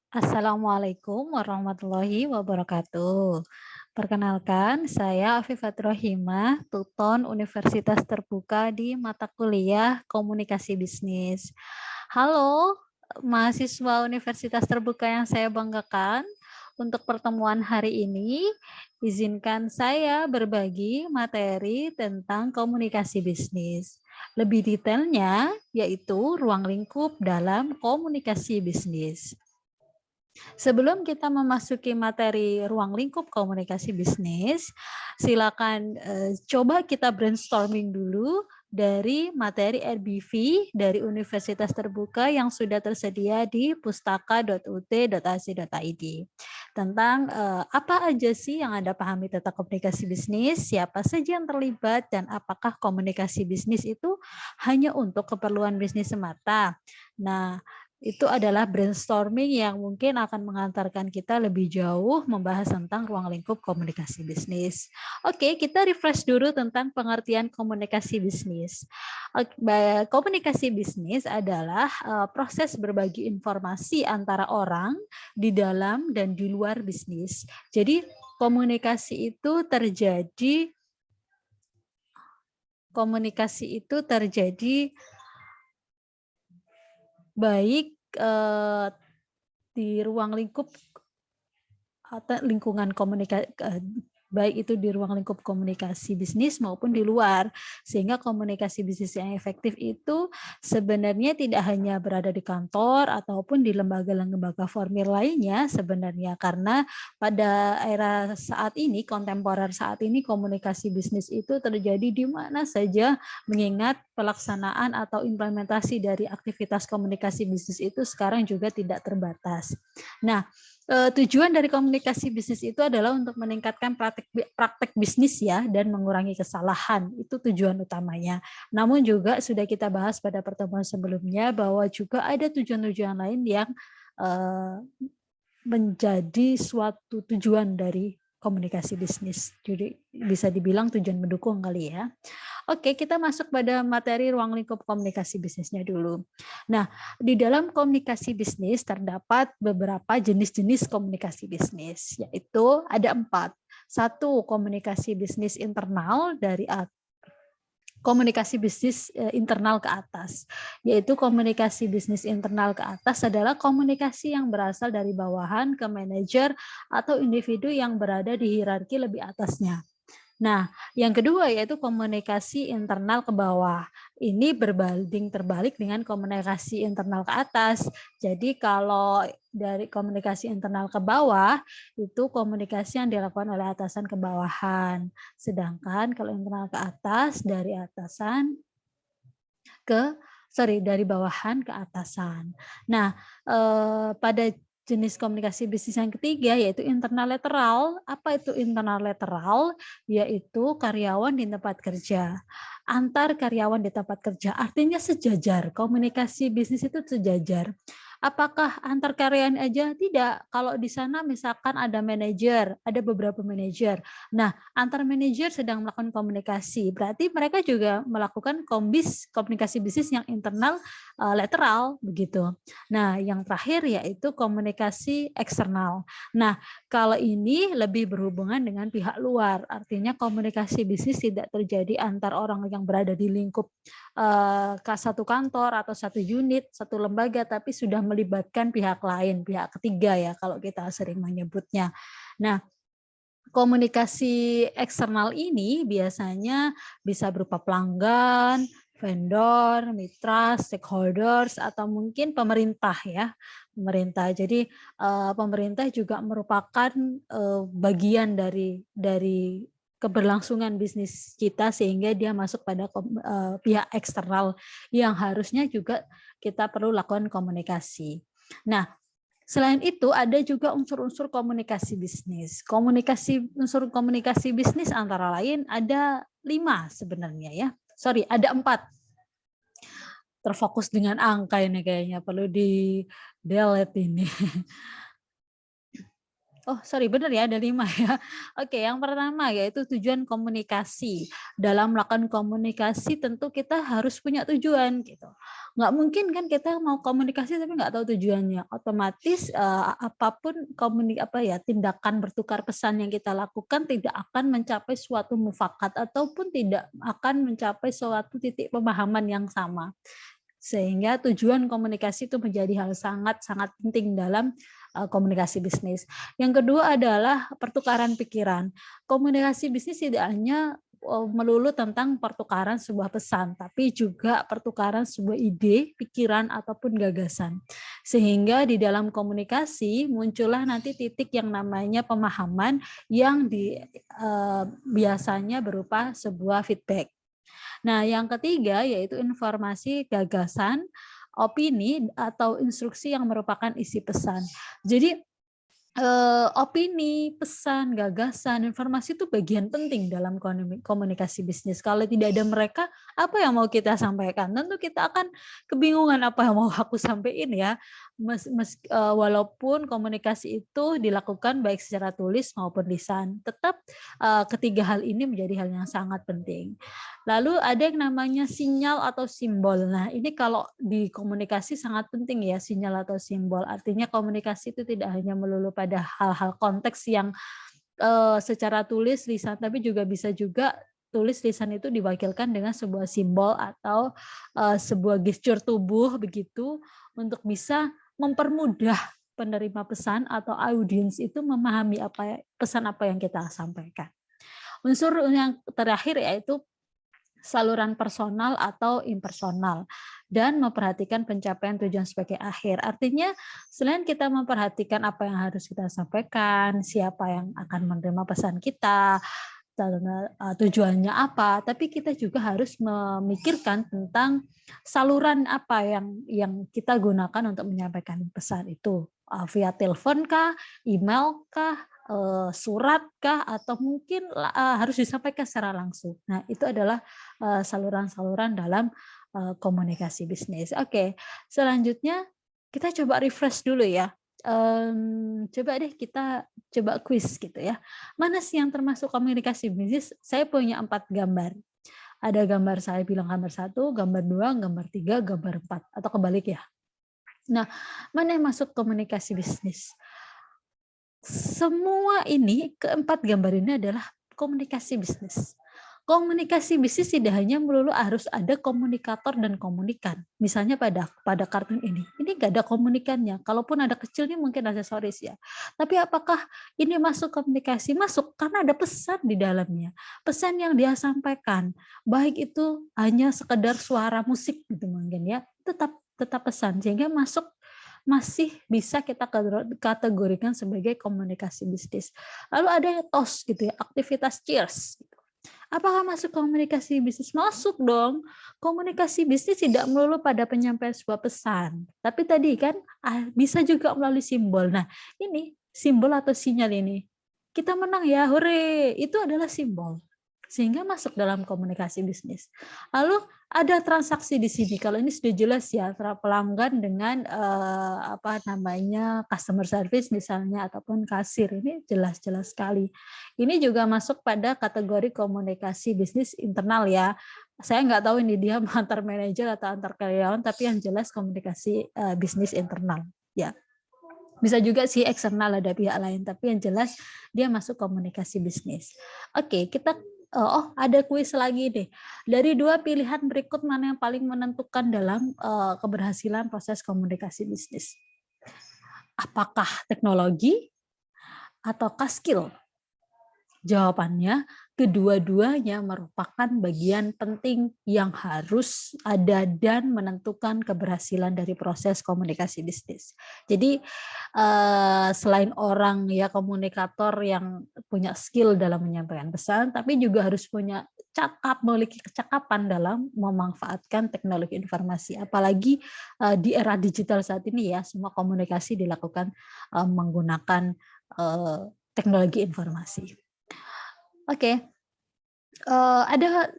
Assalamualaikum warahmatullahi wabarakatuh. Perkenalkan, saya Afifatul Rohimah, Tuton Universitas Terbuka di mata kuliah Komunikasi Bisnis. Halo, mahasiswa Universitas Terbuka yang saya banggakan. Untuk pertemuan hari ini, izinkan saya berbagi materi tentang komunikasi bisnis. Lebih detailnya, yaitu ruang lingkup dalam komunikasi bisnis. Sebelum kita memasuki materi ruang lingkup komunikasi bisnis, silakan coba kita brainstorming dulu dari materi RBV dari Universitas Terbuka yang sudah tersedia di pustaka.ut.ac.id tentang apa aja sih yang Anda pahami tentang komunikasi bisnis, siapa saja yang terlibat, dan apakah komunikasi bisnis itu hanya untuk keperluan bisnis semata. Nah, itu adalah brainstorming yang mungkin akan mengantarkan kita lebih jauh membahas tentang ruang lingkup komunikasi bisnis. Oke, kita refresh dulu tentang pengertian komunikasi bisnis. Komunikasi bisnis adalah proses berbagi informasi antara orang di dalam dan di luar bisnis. Jadi komunikasi itu terjadi baik di ruang lingkup atau lingkungan komunikasi, baik itu di ruang lingkup komunikasi bisnis maupun di luar, sehingga komunikasi bisnis yang efektif itu sebenarnya tidak hanya berada di kantor ataupun di lembaga-lembaga formal lainnya sebenarnya, karena pada era saat ini, kontemporer saat ini, komunikasi bisnis itu terjadi di mana saja, mengingat pelaksanaan atau implementasi dari aktivitas komunikasi bisnis itu sekarang juga tidak terbatas. Nah, tujuan dari komunikasi bisnis itu adalah untuk meningkatkan praktek bisnis ya dan mengurangi kesalahan. Itu tujuan utamanya. Namun juga sudah kita bahas pada pertemuan sebelumnya bahwa juga ada tujuan-tujuan lain yang menjadi suatu tujuan dari komunikasi bisnis. Jadi bisa dibilang tujuan mendukung kali ya. Oke, kita masuk pada materi ruang lingkup komunikasi bisnisnya dulu. Nah, di dalam komunikasi bisnis terdapat beberapa jenis-jenis komunikasi bisnis, yaitu ada 4. 1, komunikasi bisnis internal dari komunikasi bisnis internal ke atas, yaitu komunikasi bisnis internal ke atas adalah komunikasi yang berasal dari bawahan ke manajer atau individu yang berada di hierarki lebih atasnya. Nah, yang kedua yaitu komunikasi internal ke bawah. Ini berbanding terbalik dengan komunikasi internal ke atas. Jadi kalau dari komunikasi internal ke bawah, itu komunikasi yang dilakukan oleh atasan ke bawahan. Sedangkan kalau internal ke atas, dari bawahan ke atasan. Nah, pada jenis komunikasi bisnis yang ketiga yaitu internal lateral. Apa itu internal lateral? Yaitu karyawan di tempat kerja. Antar karyawan di tempat kerja, artinya sejajar. Komunikasi bisnis itu sejajar. Apakah antar karyawan aja? Tidak. Kalau di sana misalkan ada manajer, ada beberapa manajer. Nah, antar manajer sedang melakukan komunikasi. Berarti mereka juga melakukan komunikasi bisnis yang internal lateral begitu. Nah, yang terakhir yaitu komunikasi eksternal. Nah, kalau ini lebih berhubungan dengan pihak luar. Artinya komunikasi bisnis tidak terjadi antar orang yang berada di lingkup satu kantor atau satu unit, satu lembaga, tapi sudah melibatkan pihak lain, pihak ketiga ya kalau kita sering menyebutnya. Nah, komunikasi eksternal ini biasanya bisa berupa pelanggan, vendor, mitra, stakeholders, atau mungkin pemerintah ya. Pemerintah. Jadi pemerintah juga merupakan bagian dari keberlangsungan bisnis kita sehingga dia masuk pada pihak eksternal yang harusnya juga kita perlu lakukan komunikasi. Nah, selain itu ada juga unsur-unsur komunikasi bisnis. Unsur komunikasi bisnis antara lain ada 5 sebenarnya ya. Sorry, ada 4. Terfokus dengan angka ini kayaknya perlu di delete ini. Oh, sorry, benar ya, ada 5 ya. Oke, yang pertama yaitu tujuan komunikasi. Dalam melakukan komunikasi tentu kita harus punya tujuan gitu. Nggak mungkin kan kita mau komunikasi tapi nggak tahu tujuannya. Otomatis apapun tindakan bertukar pesan yang kita lakukan tidak akan mencapai suatu mufakat ataupun tidak akan mencapai suatu titik pemahaman yang sama. Sehingga tujuan komunikasi itu menjadi hal sangat-sangat penting dalam komunikasi bisnis. Yang kedua adalah pertukaran pikiran. Komunikasi bisnis tidak hanya melulu tentang pertukaran sebuah pesan, tapi juga pertukaran sebuah ide, pikiran, ataupun gagasan. Sehingga di dalam komunikasi muncullah nanti titik yang namanya pemahaman yang biasanya berupa sebuah feedback. Nah, yang ketiga yaitu informasi, gagasan, opini, atau instruksi yang merupakan isi pesan. Jadi opini, pesan, gagasan, informasi itu bagian penting dalam komunikasi bisnis. Kalau tidak ada mereka, apa yang mau kita sampaikan? Tentu kita akan kebingungan apa yang mau aku sampaikan ya. Walaupun komunikasi itu dilakukan baik secara tulis maupun lisan, tetap ketiga hal ini menjadi hal yang sangat penting. Lalu ada yang namanya sinyal atau simbol. Nah, ini kalau di komunikasi sangat penting ya, sinyal atau simbol. Artinya komunikasi itu tidak hanya melulu pada hal-hal konteks yang secara tulis, lisan, tapi juga bisa juga tulis, lisan itu diwakilkan dengan sebuah simbol atau sebuah gestur tubuh begitu untuk bisa mempermudah penerima pesan atau audiens itu memahami pesan apa yang kita sampaikan. Unsur yang terakhir yaitu saluran personal atau impersonal, dan memperhatikan pencapaian tujuan sebagai akhir. Artinya selain kita memperhatikan apa yang harus kita sampaikan, siapa yang akan menerima pesan kita, tujuannya apa, tapi kita juga harus memikirkan tentang saluran apa yang kita gunakan untuk menyampaikan pesan itu. Via telepon kah, email kah, surat kah, atau mungkin harus disampaikan secara langsung. Nah, itu adalah saluran-saluran dalam komunikasi bisnis. Oke, selanjutnya kita coba refresh dulu ya. Coba deh kita coba kuis gitu ya. Mana sih yang termasuk komunikasi bisnis? Saya punya 4 gambar. Ada gambar saya bilang gambar 1, gambar 2, gambar 3, gambar 4, atau kebalik ya. Nah, mana yang masuk komunikasi bisnis? Semua ini, keempat gambar ini adalah komunikasi bisnis. Komunikasi bisnis tidak hanya melulu harus ada komunikator dan komunikan. Misalnya pada kartun ini nggak ada komunikannya. Kalaupun ada kecilnya mungkin aksesoris ya. Tapi apakah ini masuk komunikasi? Masuk, karena ada pesan di dalamnya. Pesan yang dia sampaikan, baik itu hanya sekedar suara musik gitu mungkin ya, tetap pesan, sehingga masih bisa kita kategorikan sebagai komunikasi bisnis. Lalu ada TOS gitu ya, aktivitas cheers. Apakah masuk komunikasi bisnis? Masuk dong. Komunikasi bisnis tidak melulu pada penyampaian sebuah pesan, tapi tadi kan bisa juga melalui simbol. Nah, ini simbol atau sinyal ini. Kita menang ya, hore. Itu adalah simbol. Sehingga masuk dalam komunikasi bisnis. Lalu ada transaksi di sini. Kalau ini sudah jelas ya, antara pelanggan dengan customer service misalnya ataupun kasir. Ini jelas-jelas sekali. Ini juga masuk pada kategori komunikasi bisnis internal ya. Saya nggak tahu ini dia antar manajer atau antar karyawan, tapi yang jelas komunikasi bisnis internal ya. Bisa juga sih eksternal, ada pihak lain, tapi yang jelas dia masuk komunikasi bisnis. Oke, kita ada kuis lagi deh. Dari 2 pilihan berikut mana yang paling menentukan dalam keberhasilan proses komunikasi bisnis? Apakah teknologi ataukah skill? Jawabannya, kedua-duanya merupakan bagian penting yang harus ada dan menentukan keberhasilan dari proses komunikasi bisnis. Jadi selain orang ya komunikator yang punya skill dalam menyampaikan pesan, tapi juga harus memiliki kecakapan dalam memanfaatkan teknologi informasi. Apalagi di era digital saat ini ya, semua komunikasi dilakukan menggunakan teknologi informasi. Oke, ada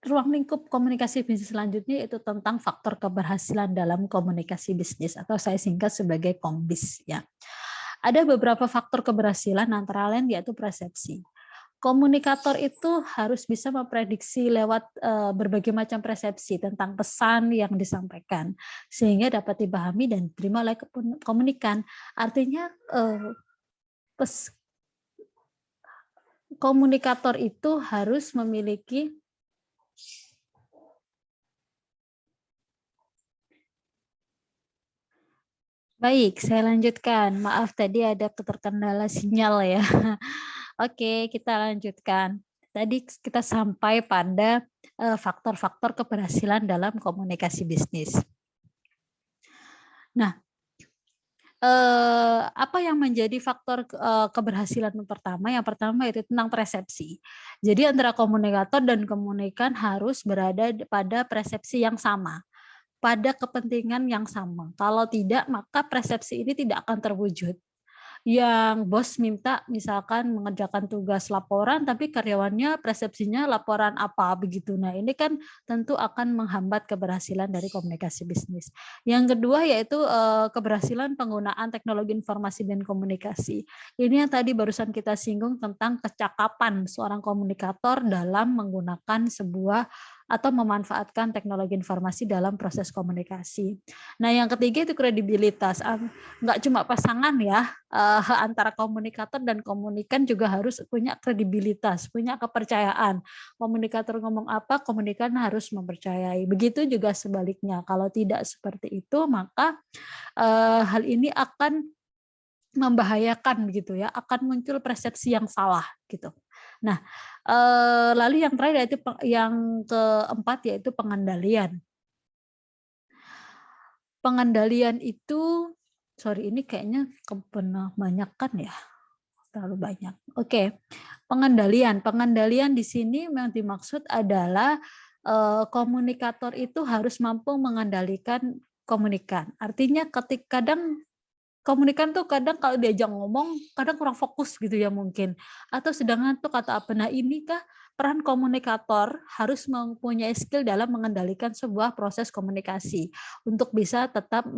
ruang lingkup komunikasi bisnis selanjutnya, yaitu tentang faktor keberhasilan dalam komunikasi bisnis, atau saya singkat sebagai KOMBIS ya. Ada beberapa faktor keberhasilan antara lain yaitu persepsi. Komunikator itu harus bisa memprediksi lewat berbagai macam persepsi tentang pesan yang disampaikan, sehingga dapat dipahami dan diterima oleh komunikan. Artinya komunikator itu harus memiliki baik, saya lanjutkan. Maaf tadi ada keterkendala sinyal ya. Oke, kita lanjutkan. Tadi kita sampai pada faktor-faktor keberhasilan dalam komunikasi bisnis. Nah, apa yang menjadi faktor keberhasilan pertama? Yang pertama itu tentang persepsi. Jadi antara komunikator dan komunikan harus berada pada persepsi yang sama, pada kepentingan yang sama. Kalau tidak, maka persepsi ini tidak akan terwujud. Yang bos minta misalkan mengerjakan tugas laporan, tapi karyawannya persepsinya laporan apa begitu. Nah, ini kan tentu akan menghambat keberhasilan dari komunikasi bisnis. Yang kedua yaitu keberhasilan penggunaan teknologi informasi dan komunikasi. Ini yang tadi barusan kita singgung tentang kecakapan seorang komunikator dalam menggunakan sebuah atau memanfaatkan teknologi informasi dalam proses komunikasi. Nah, yang ketiga itu kredibilitas. Nggak cuma pasangan ya, antara komunikator dan komunikan juga harus punya kredibilitas, punya kepercayaan. Komunikator ngomong apa, komunikan harus mempercayai. Begitu juga sebaliknya. Kalau tidak seperti itu, maka hal ini akan membahayakan begitu ya, akan muncul persepsi yang salah gitu. Nah, lalu yang terakhir yaitu yang keempat yaitu pengendalian. Pengendalian itu, sorry ini kayaknya kebanyakan ya, terlalu banyak. Oke, pengendalian di sini yang dimaksud adalah komunikator itu harus mampu mengendalikan komunikan. Artinya kadang komunikan tuh kadang kalau diajak ngomong, kadang kurang fokus gitu ya mungkin. Atau sedang ngantuk atau apa. Nah, inikah peran komunikator harus mempunyai skill dalam mengendalikan sebuah proses komunikasi untuk bisa tetap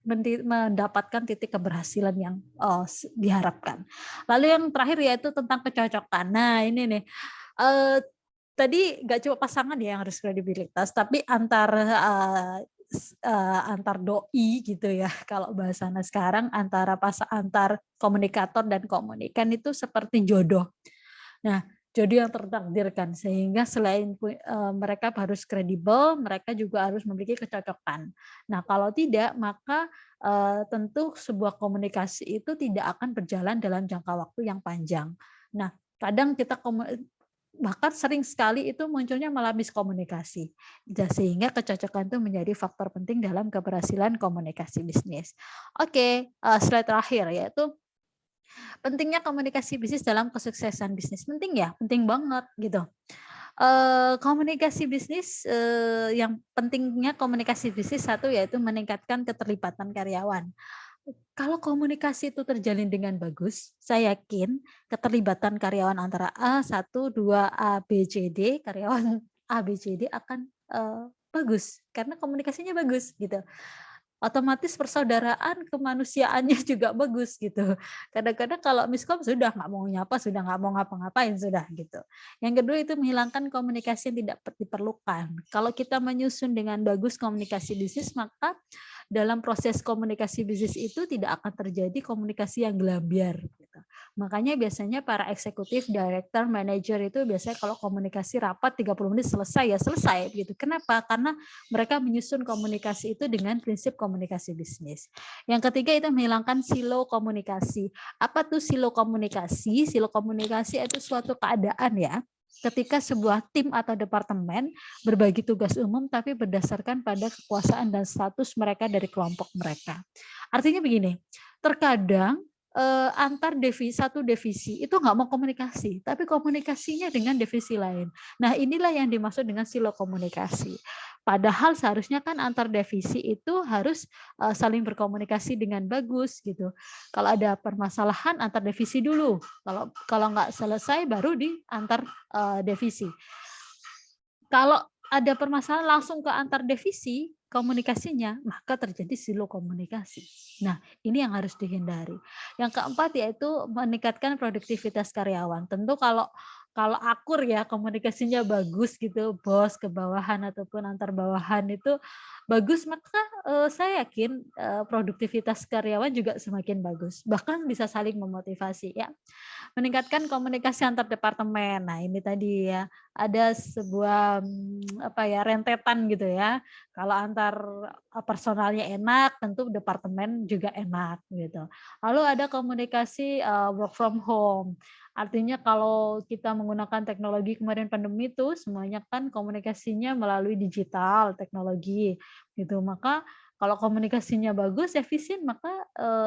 mendapatkan titik keberhasilan yang diharapkan. Lalu yang terakhir yaitu tentang kecocokan. Nah, ini nih. Tadi nggak cuma pasangan ya yang harus kredibilitas, tapi antar doi gitu ya kalau bahasanya sekarang antar komunikator dan komunikan itu seperti jodoh. Nah, jodoh yang tertakdirkan sehingga selain mereka harus kredibel, mereka juga harus memiliki kecocokan. Nah, kalau tidak maka tentu sebuah komunikasi itu tidak akan berjalan dalam jangka waktu yang panjang. Nah, kadang kita bahkan sering sekali itu munculnya malah miskomunikasi. Sehingga kecocokan itu menjadi faktor penting dalam keberhasilan komunikasi bisnis. Oke, slide terakhir yaitu pentingnya komunikasi bisnis dalam kesuksesan bisnis. Penting ya, penting banget gitu. Komunikasi bisnis, yang pentingnya komunikasi bisnis satu yaitu meningkatkan keterlibatan karyawan. Kalau komunikasi itu terjalin dengan bagus, saya yakin keterlibatan karyawan antara A1, 2, A, B, C, D, karyawan A, B, C, D akan bagus karena komunikasinya bagus gitu. Otomatis persaudaraan kemanusiaannya juga bagus gitu. Kadang-kadang kalau miskom sudah nggak mau nyapa, sudah nggak mau ngapa-ngapain sudah gitu. Yang kedua itu menghilangkan komunikasi yang tidak diperlukan. Kalau kita menyusun dengan bagus komunikasi bisnis, maka dalam proses komunikasi bisnis itu tidak akan terjadi komunikasi yang gelambiar. Gitu. Makanya biasanya para eksekutif, director, manager itu biasanya kalau komunikasi rapat 30 menit selesai ya selesai gitu. Kenapa? Karena mereka menyusun komunikasi itu dengan prinsip komunikasi bisnis. Yang ketiga itu menghilangkan silo komunikasi. Apa tuh silo komunikasi? Silo komunikasi itu suatu keadaan ya, ketika sebuah tim atau departemen berbagi tugas umum tapi berdasarkan pada kekuasaan dan status mereka dari kelompok mereka. Artinya begini, terkadang antar satu divisi itu nggak mau komunikasi, tapi komunikasinya dengan divisi lain. Nah, inilah yang dimaksud dengan silo komunikasi. Padahal seharusnya kan antar divisi itu harus saling berkomunikasi dengan bagus gitu. Kalau ada permasalahan antar divisi dulu. Kalau nggak selesai baru di antar divisi. Kalau ada permasalahan langsung ke antar divisi komunikasinya, maka terjadi silo komunikasi. Nah, ini yang harus dihindari. Yang keempat yaitu meningkatkan produktivitas karyawan. Tentu kalau akur ya komunikasinya bagus gitu, bos ke bawahan ataupun antar bawahan itu bagus, maka saya yakin produktivitas karyawan juga semakin bagus. Bahkan bisa saling memotivasi ya. Meningkatkan komunikasi antar departemen. Nah, ini tadi ya, ada sebuah, apa ya, rentetan gitu ya. Kalau antar, personalnya enak, tentu departemen juga enak gitu. Lalu ada komunikasi, work from home. Artinya kalau kita menggunakan teknologi kemarin pandemi itu semuanya kan komunikasinya melalui digital, teknologi gitu. Maka kalau komunikasinya bagus, efisien, maka,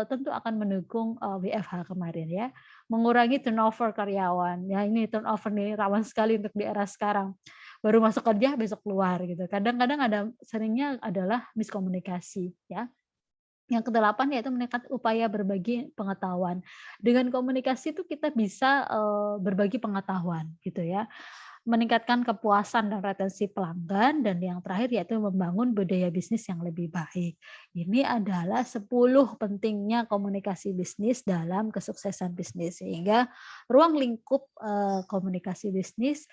tentu akan mendukung, WFH kemarin ya. Mengurangi turnover karyawan. Ya ini turnover nih rawan sekali untuk di era sekarang. Baru masuk kerja besok keluar gitu. Kadang-kadang seringnya adalah miskomunikasi ya. Yang kedelapan yaitu meningkat upaya berbagi pengetahuan. Dengan komunikasi itu kita bisa, berbagi pengetahuan gitu ya. Meningkatkan kepuasan dan retensi pelanggan, dan yang terakhir yaitu membangun budaya bisnis yang lebih baik. Ini adalah 10 pentingnya komunikasi bisnis dalam kesuksesan bisnis, sehingga ruang lingkup, komunikasi bisnis,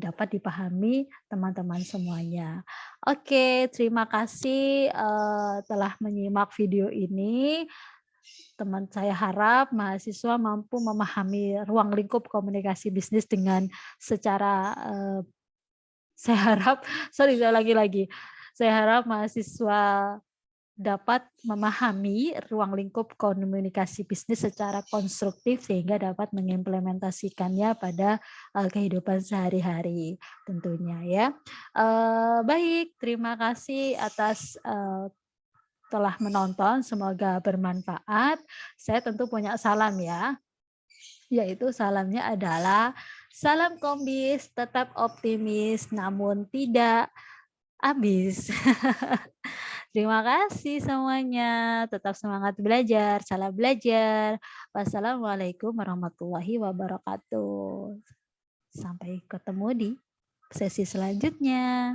dapat dipahami teman-teman semuanya. Oke, terima kasih, telah menyimak video ini. Saya harap mahasiswa mampu memahami ruang lingkup komunikasi bisnis dengan secara, saya harap saya lagi, saya harap mahasiswa dapat memahami ruang lingkup komunikasi bisnis secara konstruktif sehingga dapat mengimplementasikannya pada, kehidupan sehari-hari tentunya ya. Baik, terima kasih atas, telah menonton, semoga bermanfaat. Saya tentu punya salam ya, yaitu salamnya adalah, "Salam Kombis, tetap optimis namun tidak habis." Terima kasih semuanya, tetap semangat belajar, salam belajar. Wassalamualaikum warahmatullahi wabarakatuh. Sampai ketemu di sesi selanjutnya.